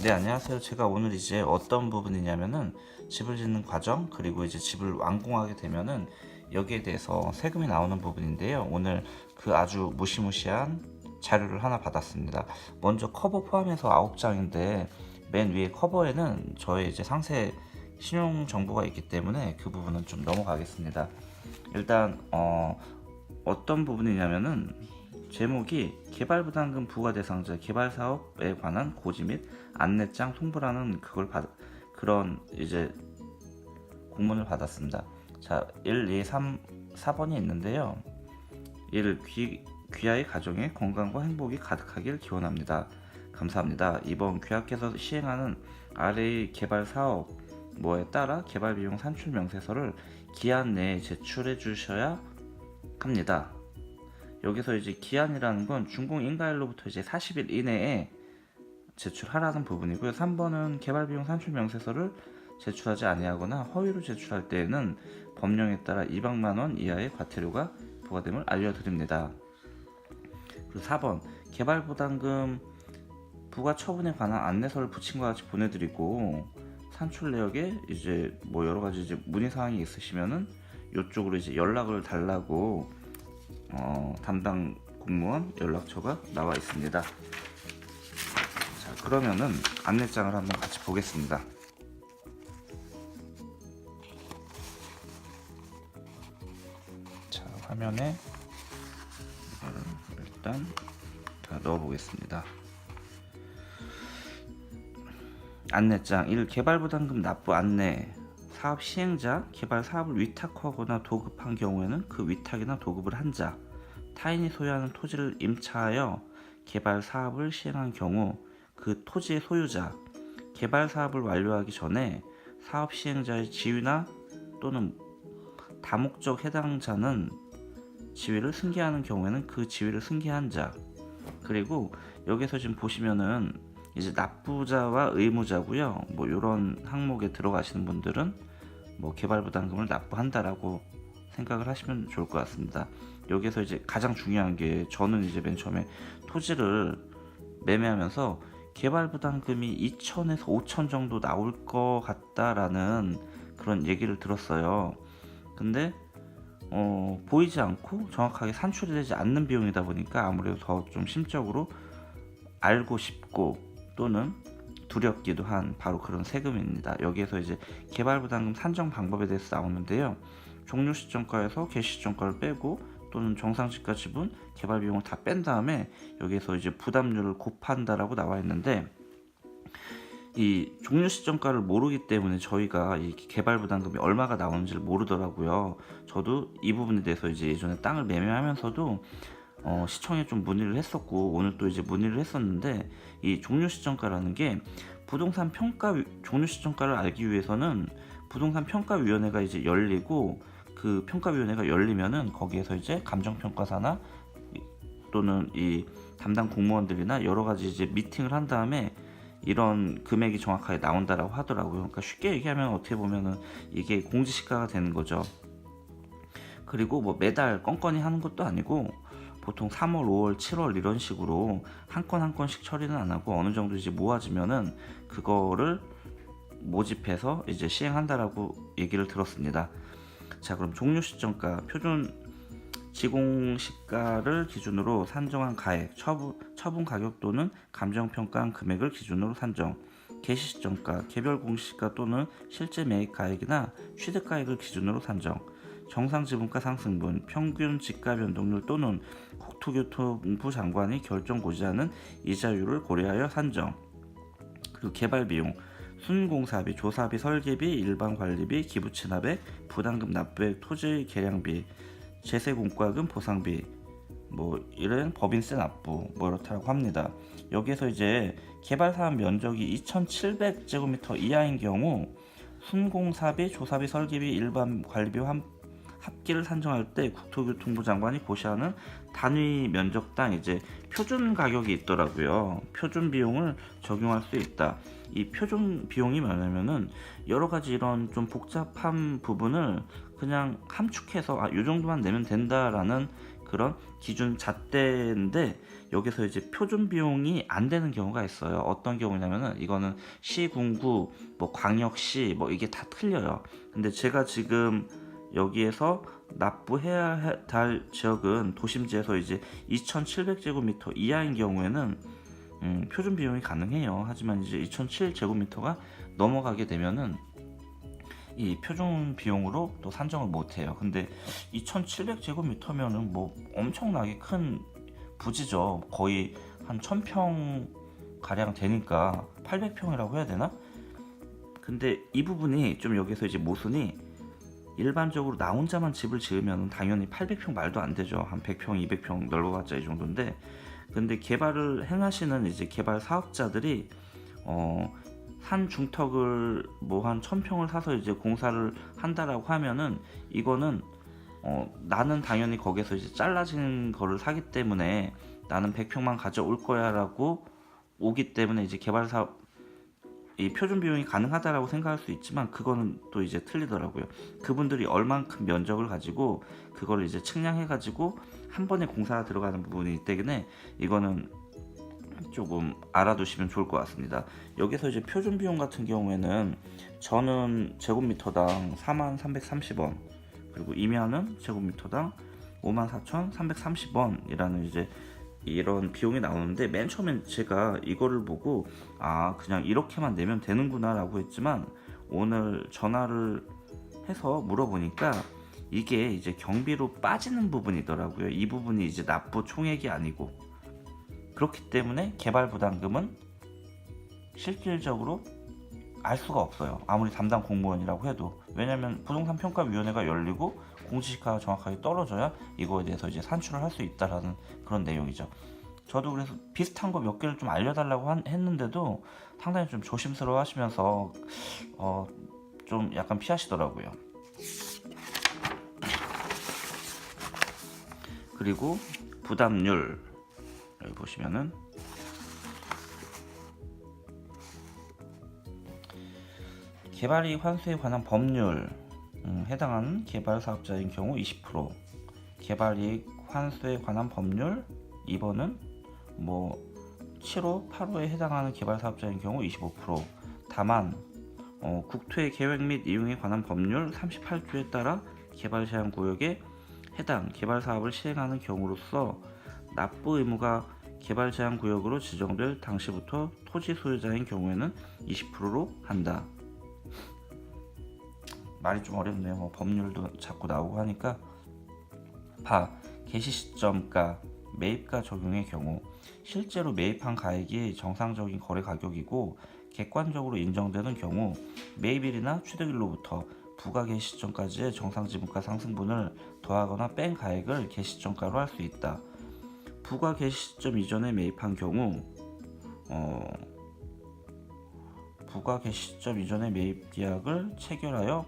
네, 안녕하세요. 제가 오늘 이제 어떤 부분이냐면은 집을 짓는 과정, 그리고 이제 집을 완공하게 되면은 여기에 대해서 세금이 나오는 부분인데요. 오늘 그 아주 무시무시한 자료를 하나 받았습니다. 먼저 커버 포함해서 9장인데 맨 위에 커버에는 저의 이제 상세 신용 정보가 있기 때문에 그 부분은 좀 넘어가겠습니다. 일단 어떤 부분이냐면은 제목이 개발부담금 부과 대상자 개발사업에 관한 고지 및 안내장 통보라는 그런 이제 공문을 받았습니다. 자, 1, 2, 3, 4번이 있는데요. 1. 귀하의 가정에 건강과 행복이 가득하길 기원합니다. 감사합니다. 2번 귀하께서 시행하는 아래의 개발 사업 뭐에 따라 개발 비용 산출 명세서를 기한 내에 제출해 주셔야 합니다. 여기서 이제 기한이라는 건 준공 인가일로부터 이제 40일 이내에 제출하라는 부분이고요. 3번은 개발 비용 산출 명세서를 제출하지 아니하거나 허위로 제출할 때에는 법령에 따라 200만 원 이하의 과태료가 부과됨을 알려드립니다. 그리고 4번 개발 부담금 부과 처분에 관한 안내서를 부친과 같이 보내드리고 산출 내역에 이제 뭐 여러 가지 이제 문의 사항이 있으시면은 이쪽으로 이제 연락을 달라고 담당 공무원 연락처가 나와 있습니다. 자, 그러면은 안내장을 한번 같이 보겠습니다. 자, 화면에 이거를 일단 다 넣어 보겠습니다. 안내장 1. 개발부담금 납부 안내. 사업 시행자, 개발 사업을 위탁하거나 도급한 경우에는 그 위탁이나 도급을 한 자, 타인이 소유하는 토지를 임차하여 개발 사업을 시행한 경우 그 토지의 소유자, 개발 사업을 완료하기 전에 사업 시행자의 지위나 또는 다목적 해당자는 지위를 승계하는 경우에는 그 지위를 승계한 자. 그리고 여기서 지금 보시면은 이제 납부자와 의무자고요. 뭐 이런 항목에 들어가시는 분들은 뭐 개발부담금을 납부한다라고 생각을 하시면 좋을 것 같습니다. 여기서 이제 가장 중요한 게 저는 이제 맨 처음에 토지를 매매하면서 개발부담금이 2천에서 5천 정도 나올 것 같다라는 그런 얘기를 들었어요. 근데 보이지 않고 정확하게 산출이 되지 않는 비용이다 보니까 아무래도 더 좀 심적으로 알고 싶고 또는 두렵기도 한 바로 그런 세금입니다. 여기에서 이제 개발부담금 산정 방법에 대해서 나오는데요. 종료 시점가에서 개시 시점가를 빼고 또는 정상시가 지분 개발 비용을 다 뺀 다음에 여기에서 이제 부담률을 곱한다라고 나와 있는데 이 종료 시점가를 모르기 때문에 저희가 이 개발 부담금이 얼마가 나오는지를 모르더라고요. 저도 이 부분에 대해서 이제 예전에 땅을 매매하면서도 시청에 좀 문의를 했었고 오늘 또 이제 문의를 했었는데 이 종료 시점가라는 게 부동산 평가 종료 시점가를 알기 위해서는 부동산 평가위원회가 이제 열리고 그 평가위원회가 열리면은 거기에서 이제 감정평가사나 또는 이 담당 공무원들이나 여러 가지 이제 미팅을 한 다음에 이런 금액이 정확하게 나온다라고 하더라고요. 그러니까 쉽게 얘기하면 어떻게 보면은 이게 공지시가가 되는 거죠. 그리고 뭐 매달 건건히 하는 것도 아니고 보통 3월, 5월, 7월 이런 식으로 한 건 한 건씩 처리는 안 하고 어느 정도 이제 모아지면은 그거를 모집해서 이제 시행한다라고 얘기를 들었습니다. 자, 그럼 종료 시점가 표준 지공시가를 기준으로 산정한 가액, 처분 가격 또는 감정평가한 금액을 기준으로 산정, 개시 시점가, 개별 공시가 또는 실제 매입 가액이나 취득 가액을 기준으로 산정, 정상 지분가 상승분, 평균 지가 변동률 또는 국토교통부 장관이 결정 고지하는 이자율을 고려하여 산정. 그리고 개발 비용, 순공사비, 조사비, 설계비, 일반 관리비, 기부 체납액, 부담금 납부액, 토지 개량비, 제세 공과금 보상비, 뭐 이런 법인세 납부 뭐 이렇다고 합니다. 여기에서 이제 개발 사업 면적이 2,700제곱미터 이하인 경우 순공사비, 조사비, 설계비, 일반 관리비와 합계를 산정할 때 국토교통부 장관이 고시하는 단위 면적당 이제 표준 가격이 있더라고요. 표준 비용을 적용할 수 있다. 이 표준 비용이 뭐냐면은 여러 가지 이런 좀 복잡한 부분을 그냥 함축해서 이 정도만 내면 된다라는 그런 기준 잣대인데 여기서 이제 표준 비용이 안 되는 경우가 있어요. 어떤 경우냐면은 이거는 시군구, 뭐 광역시 뭐 이게 다 틀려요. 근데 제가 지금 여기에서 납부해야 할 지역은 도심지에서 이제 2,700제곱미터 이하인 경우에는 표준 비용이 가능해요. 하지만 이제 2,007제곱미터가 넘어가게 되면은 이 표준 비용으로 또 산정을 못해요. 근데 2,700제곱미터면은 뭐 엄청나게 큰 부지죠. 거의 한 1,000평 가량 되니까 800평이라고 해야 되나? 근데 이 부분이 좀 여기서 이제 모순이 일반적으로 나 혼자만 집을 지으면 당연히 800평 말도 안 되죠. 한 100평, 200평 넓어봤자 이 정도인데, 근데 개발을 행하시는 이제 개발 사업자들이 한 중턱을 뭐 한 1,000평을 사서 이제 공사를 한다라고 하면은 이거는 나는 당연히 거기서 이제 잘라진 거를 사기 때문에 나는 100평만 가져올 거야라고 오기 때문에 이제 개발 사업 이 표준 비용이 가능하다라고 생각할 수 있지만 그거는 또 이제 틀리더라고요. 그분들이 얼만큼 면적을 가지고 그걸 이제 측량해 가지고 한 번에 공사가 들어가는 부분이기 때문에 이거는 조금 알아두시면 좋을 것 같습니다. 여기서 이제 표준 비용 같은 경우에는 저는 제곱미터당 4330원, 그리고 임야는 제곱미터당 54,330원이라는 이제 이런 비용이 나오는데, 맨 처음엔 제가 이거를 보고 그냥 이렇게만 내면 되는구나 라고 했지만 오늘 전화를 해서 물어보니까 이게 이제 경비로 빠지는 부분이더라고요. 이 부분이 이제 납부 총액이 아니고, 그렇기 때문에 개발 부담금은 실질적으로 알 수가 없어요. 아무리 담당 공무원이라고 해도. 왜냐면 부동산 평가위원회가 열리고 공시지가가 정확하게 떨어져야 이거에 대해서 이제 산출을 할 수 있다라는 그런 내용이죠. 저도 그래서 비슷한 거 몇 개를 좀 알려달라고 했는데도 상당히 좀 조심스러워 하시면서 좀 약간 피하시더라고요. 그리고 부담률, 여기 보시면은 개발이익 환수에 관한 법률, 해당하는 개발 사업자인 경우 20%, 개발이익 환수에 관한 법률 2번은 뭐 7호, 8호에 해당하는 개발 사업자인 경우 25%. 다만 국토의 계획 및 이용에 관한 법률 38조에 따라 개발 제한 구역에 해당 개발 사업을 시행하는 경우로서 납부 의무가 개발 제한 구역으로 지정될 당시부터 토지 소유자인 경우에는 20%로 한다. 말이 좀 어렵네요. 뭐 법률도 자꾸 나오고 하니까. 개시 시점가, 매입가 적용의 경우 실제로 매입한 가액이 정상적인 거래 가격이고 객관적으로 인정되는 경우 매입일이나 취득일로부터 부가 개시 시점까지의 정상 지분가 상승분을 더하거나 뺀 가액을 개시 시점가로 할 수 있다. 부가 개시 시점 이전에 매입한 경우 부가 개시 시점 이전에 매입 계약을 체결하여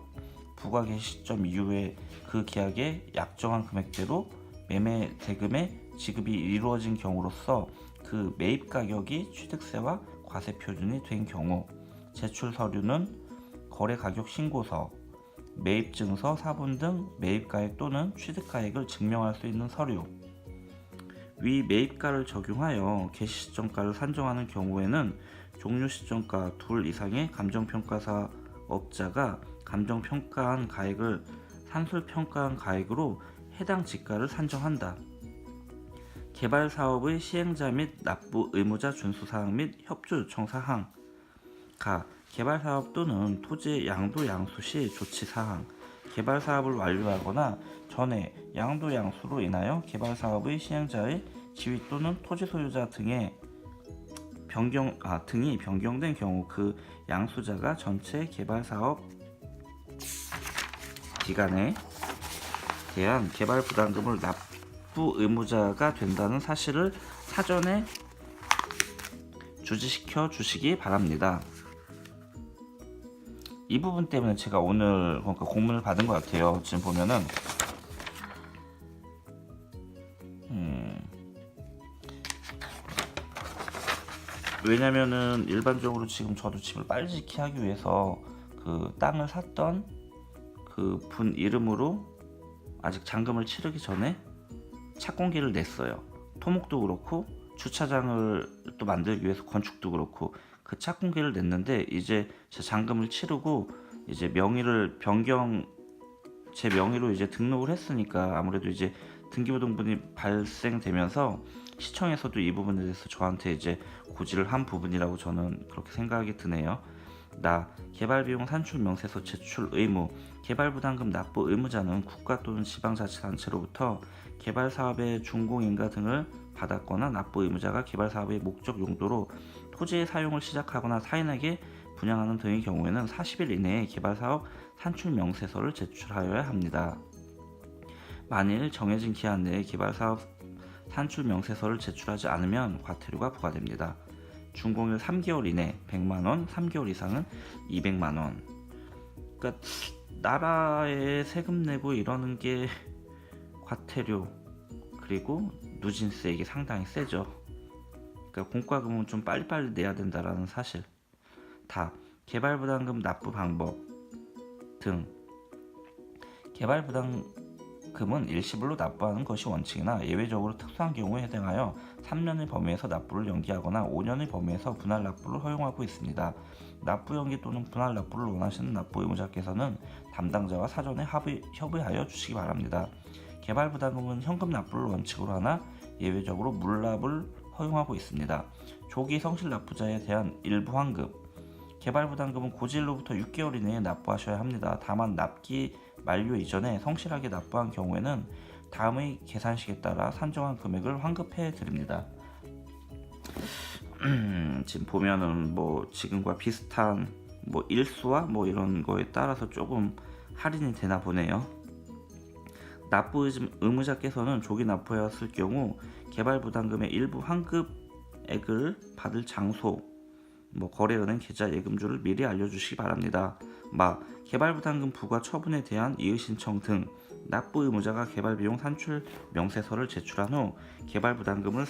부가 개시 시점 이후에 그 계약의 약정한 금액대로 매매 대금의 지급이 이루어진 경우로서 그 매입 가격이 취득세와 과세 표준이 된 경우, 제출 서류는 거래 가격 신고서, 매입 증서, 사본 등 매입 가액 또는 취득 가액을 증명할 수 있는 서류. 위 매입가를 적용하여 개시 시점가를 산정하는 경우에는 종료 시점가 둘 이상의 감정평가사 업자가 감정평가한 가액을 산술평가한 가액으로 해당 지가를 산정한다. 개발 사업의 시행자 및 납부 의무자 준수 사항 및 협조 요청 사항. 개발 사업 또는 토지의 양도 양수 시 조치 사항. 개발 사업을 완료하거나 전에 양도 양수로 인하여 개발 사업의 시행자의 지위 또는 토지 소유자 등이 변경된 경우 그 양수자가 전체 개발 사업 기간에 대한 개발 부담금을 납부 의무자가 된다는 사실을 사전에 주지시켜 주시기 바랍니다. 이 부분 때문에 제가 오늘 공문을 받은 것 같아요. 지금 보면은 왜냐면은 일반적으로 지금 저도 집을 빨리 짓게 하기 위해서 그 땅을 샀던 그 분 이름으로 아직 잔금을 치르기 전에 착공기를 냈어요. 토목도 그렇고 주차장을 또 만들기 위해서 건축도 그렇고 그 착공기를 냈는데 이제 제 잔금을 치르고 이제 명의를 변경 제 명의로 이제 등록을 했으니까 아무래도 이제 등기부등본이 발생되면서 시청에서도 이 부분에 대해서 저한테 이제 고지를 한 부분이라고 저는 그렇게 생각이 드네요. 나 개발비용 산출 명세서 제출 의무 개발부담금 납부 의무자는 국가 또는 지방자치단체로부터 개발사업의 준공인가 등을 받았거나 납부 의무자가 개발사업의 목적 용도로 토지의 사용을 시작하거나 타인에게 분양하는 등의 경우에는 40일 이내에 개발사업 산출 명세서를 제출하여야 합니다. 만일 정해진 기한 내에 개발사업 산출 명세서를 제출하지 않으면 과태료가 부과됩니다. 준공일 3개월 이내 100만원, 3개월 이상은 200만원. 그러니까 나라에 세금 내고 이러는 게 과태료 그리고 누진세 이게 상당히 세죠. 그러니까 공과금은 좀 빨리빨리 내야 된다라는 사실. 다 개발부담금 납부 방법 등 개발부담금은 일시불로 납부하는 것이 원칙이나 예외적으로 특수한 경우에 해당하여 3년의 범위에서 납부를 연기하거나 5년의 범위에서 분할 납부를 허용하고 있습니다. 납부 연기 또는 분할 납부를 원하시는 납부 의무자께서는 담당자와 사전에 협의하여 주시기 바랍니다. 개발부담금은 현금 납부를 원칙으로 하나 예외적으로 물납을 허용하고 있습니다. 조기 성실 납부자에 대한 일부 환급 개발부담금은 고지일로부터 6개월 이내에 납부하셔야 합니다. 다만 납기 만료 이전에 성실하게 납부한 경우에는 다음의 계산식에 따라 산정한 금액을 환급해 드립니다. 지금 보면은 뭐 지금과 비슷한 뭐 일수와 뭐 이런 거에 따라서 조금 할인이 되나 보네요. 납부 의무자께서는 조기 납부하였을 경우 개발부담금의 일부 환급액을 받을 장소 거래은행 계좌 예금주를 미리 알려주시기 바랍니다. 개발부담금 부과 처분에 대한 이의신청 등 납부 의무자가 개발비용 산출 명세서를 제출한 후 개발부담금을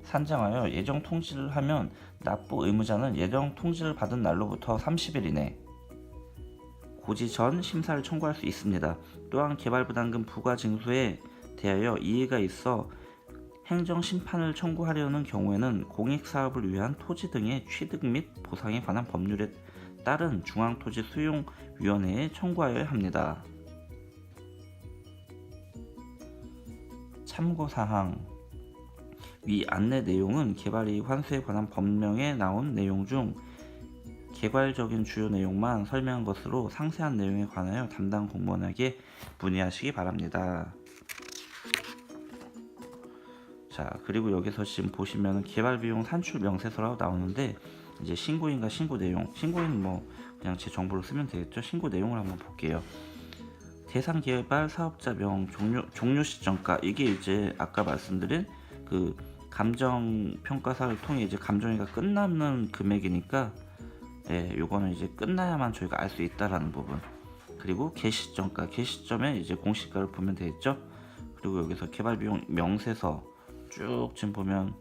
산정하여 예정 통지를 하면 납부 의무자는 예정 통지를 받은 날로부터 30일 이내 고지 전 심사를 청구할 수 있습니다. 또한 개발부담금 부과 징수에 대하여 이의가 있어 행정심판을 청구하려는 경우에는 공익사업을 위한 토지 등의 취득 및 보상에 관한 법률에 따른 중앙토지수용위원회에 청구하여야 합니다. 참고사항 위 안내 내용은 개발이익 환수에 관한 법령에 나온 내용 중 개괄적인 주요 내용만 설명한 것으로 상세한 내용에 관하여 담당 공무원에게 문의하시기 바랍니다. 자, 그리고 여기서 지금 보시면 개발비용 산출 명세서라고 나오는데 이제 신고인과 신고 내용, 신고인은 뭐 그냥 제 정보를 쓰면 되겠죠. 신고 내용을 한번 볼게요. 대상 개발 사업자명 종료 시점가 이게 이제 아까 말씀드린 그 감정 평가사를 통해 이제 감정이가 끝나는 금액이니까 요거는 이제 끝나야만 저희가 알 수 있다라는 부분. 그리고 개시점가, 개시점에 이제 공시가를 보면 되겠죠. 그리고 여기서 개발비용 명세서 쭉 지금 보면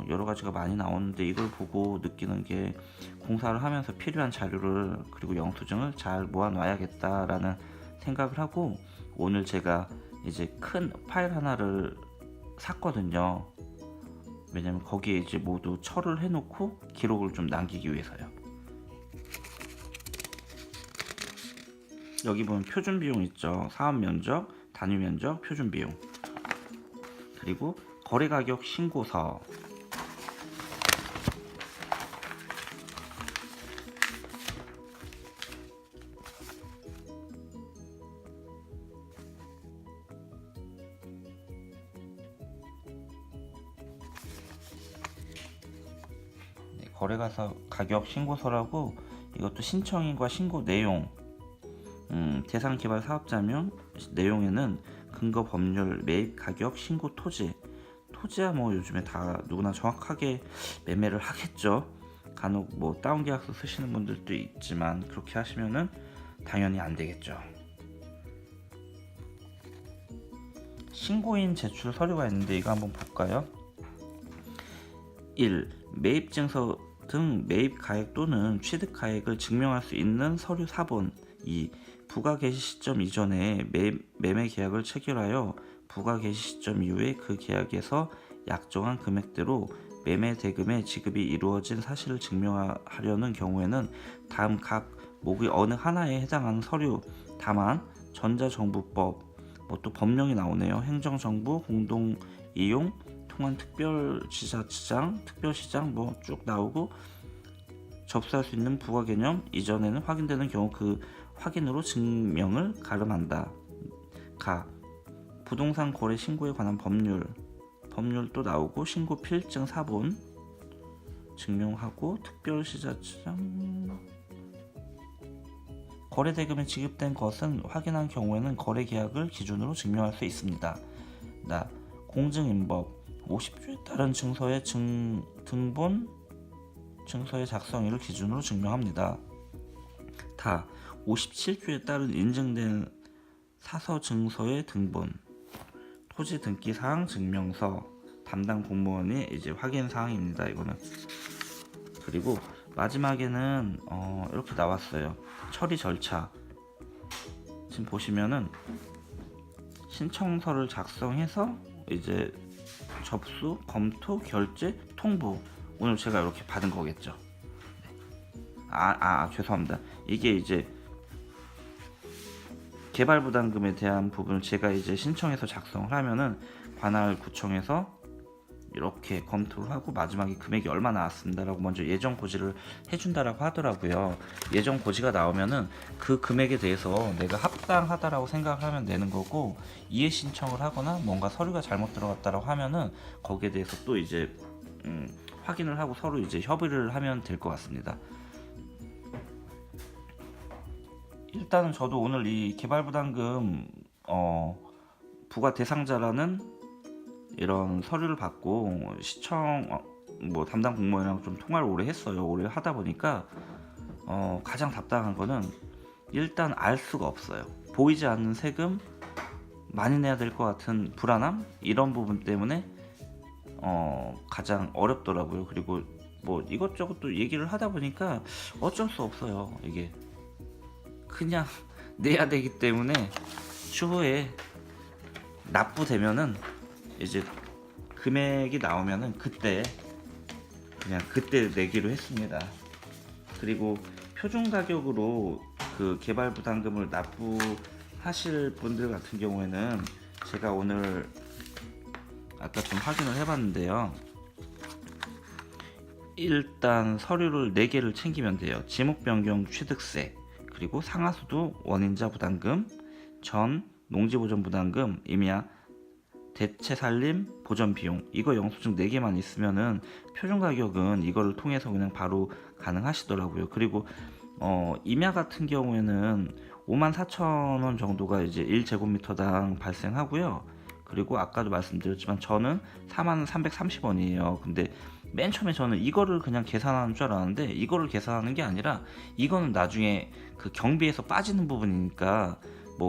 여러 가지가 많이 나오는데 이걸 보고 느끼는 게 공사를 하면서 필요한 자료를 그리고 영수증을 잘 모아놔야겠다라는 생각을 하고 오늘 제가 이제 큰 파일 하나를 샀거든요. 왜냐면 거기에 이제 모두 처리를 해놓고 기록을 좀 남기기 위해서요. 여기 보면 표준 비용 있죠. 사업 면적, 단위 면적, 표준 비용. 그리고 거래 가격 신고서. 거래가서 가격 신고서라고 이것도 신청인과 신고 내용 대상 개발 사업자명 내용에는 근거 법률 매입 가격 신고 토지야 뭐 요즘에 다 누구나 정확하게 매매를 하겠죠. 간혹 뭐 다운 계약서 쓰시는 분들도 있지만 그렇게 하시면은 당연히 안 되겠죠. 신고인 제출 서류가 있는데 이거 한번 볼까요? 1. 매입증서 등 매입 가액 또는 취득 가액을 증명할 수 있는 서류 사본. 2. 부가 개시 시점 이전에 매매 계약을 체결하여 부가 개시 시점 이후에 그 계약에서 약정한 금액대로 매매 대금의 지급이 이루어진 사실을 증명하려는 경우에는 다음 각 목의 어느 하나에 해당하는 서류, 다만 전자정부법, 또 법령이 나오네요. 행정정부, 공동이용, 통한특별지자체장, 특별시장 쭉 나오고, 접수할 수 있는 부가 개념 이전에는 확인되는 경우 그 확인으로 증명을 가름한다. 가. 부동산 거래 신고에 관한 법률도 나오고, 신고 필증 사본 증명하고, 특별시자체장 거래 대금이 지급된 것은 확인한 경우에는 거래 계약을 기준으로 증명할 수 있습니다. 나. 공증인법 50조에 따른 증서의 등본 증서의 작성일을 기준으로 증명합니다. 다. 57조에 따른 인증된 사서 증서의 등본, 토지 등기 사항 증명서, 담당 공무원이 이제 확인 사항입니다. 이거는. 그리고 마지막에는 이렇게 나왔어요. 처리 절차. 지금 보시면은 신청서를 작성해서 이제 접수, 검토, 결제, 통보. 오늘 제가 이렇게 받은 거겠죠. 죄송합니다. 이게 이제 개발부담금에 대한 부분을 제가 이제 신청해서 작성을 하면은 관할 구청에서 이렇게 검토를 하고 마지막에 금액이 얼마 나왔습니다라고 먼저 예정 고지를 해준다라고 하더라고요. 예정 고지가 나오면은 그 금액에 대해서 내가 합당하다라고 생각을 하면 내는 거고, 이해 신청을 하거나 뭔가 서류가 잘못 들어갔다라고 하면은 거기에 대해서 또 이제 확인을 하고 서로 이제 협의를 하면 될 것 같습니다. 일단은 저도 오늘 이 개발부담금 부과 대상자라는 이런 서류를 받고 시청 담당 공무원이랑 좀 통화를 오래 했어요. 오래 하다 보니까 가장 답답한 거는 일단 알 수가 없어요. 보이지 않는 세금 많이 내야 될 것 같은 불안함, 이런 부분 때문에 가장 어렵더라고요. 그리고 이것저것 또 얘기를 하다 보니까 어쩔 수 없어요. 이게 그냥 내야 되기 때문에 추후에 납부되면은 이제 금액이 나오면은 그때 내기로 했습니다. 그리고 표준 가격으로 그 개발 부담금을 납부하실 분들 같은 경우에는 제가 오늘 아까 좀 확인을 해봤는데요. 일단 서류를 4개를 챙기면 돼요. 지목 변경 취득세, 그리고 상하수도 원인자 부담금, 전 농지보전 부담금, 임야 대체 살림 보전 비용, 이거 영수증 4개만 있으면은 표준 가격은 이거를 통해서 그냥 바로 가능하시더라고요. 그리고 임야 같은 경우에는 54,000원 정도가 이제 1제곱미터당 발생하고요. 그리고 아까도 말씀드렸지만 저는 4330원이에요. 근데 맨 처음에 저는 이거를 그냥 계산하는 줄 알았는데, 이거를 계산하는 게 아니라 이거는 나중에 그 경비에서 빠지는 부분이니까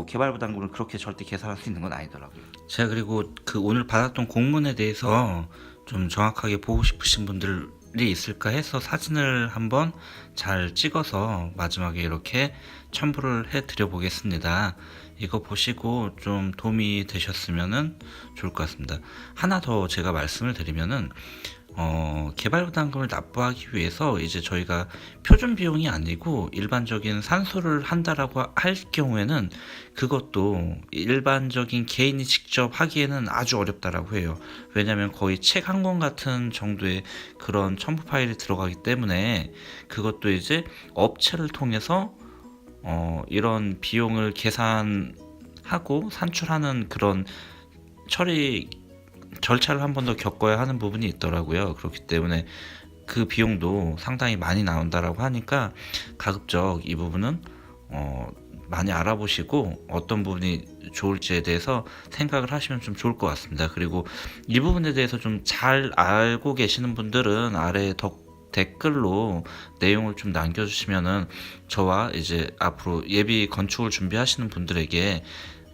개발부담금을 그렇게 절대 계산할 수 있는 건 아니더라고요. 제가 그리고 그 오늘 받았던 공문에 대해서 좀 정확하게 보고 싶으신 분들이 있을까 해서 사진을 한번 잘 찍어서 마지막에 이렇게 첨부를 해 드려 보겠습니다. 이거 보시고 좀 도움이 되셨으면 좋을 것 같습니다. 하나 더 제가 말씀을 드리면은 개발부담금을 납부하기 위해서 이제 저희가 표준 비용이 아니고 일반적인 산수를 한다라고 할 경우에는 그것도 일반적인 개인이 직접 하기에는 아주 어렵다라고 해요. 왜냐하면 거의 책 한 권 같은 정도의 그런 첨부 파일이 들어가기 때문에 그것도 이제 업체를 통해서 이런 비용을 계산하고 산출하는 그런 처리 절차를 한 번 더 겪어야 하는 부분이 있더라고요. 그렇기 때문에 그 비용도 상당히 많이 나온다라고 하니까 가급적 이 부분은 많이 알아보시고 어떤 부분이 좋을지에 대해서 생각을 하시면 좀 좋을 것 같습니다. 그리고 이 부분에 대해서 좀 잘 알고 계시는 분들은 아래 댓글로 내용을 좀 남겨주시면은 저와 이제 앞으로 예비 건축을 준비하시는 분들에게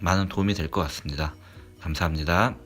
많은 도움이 될 것 같습니다. 감사합니다.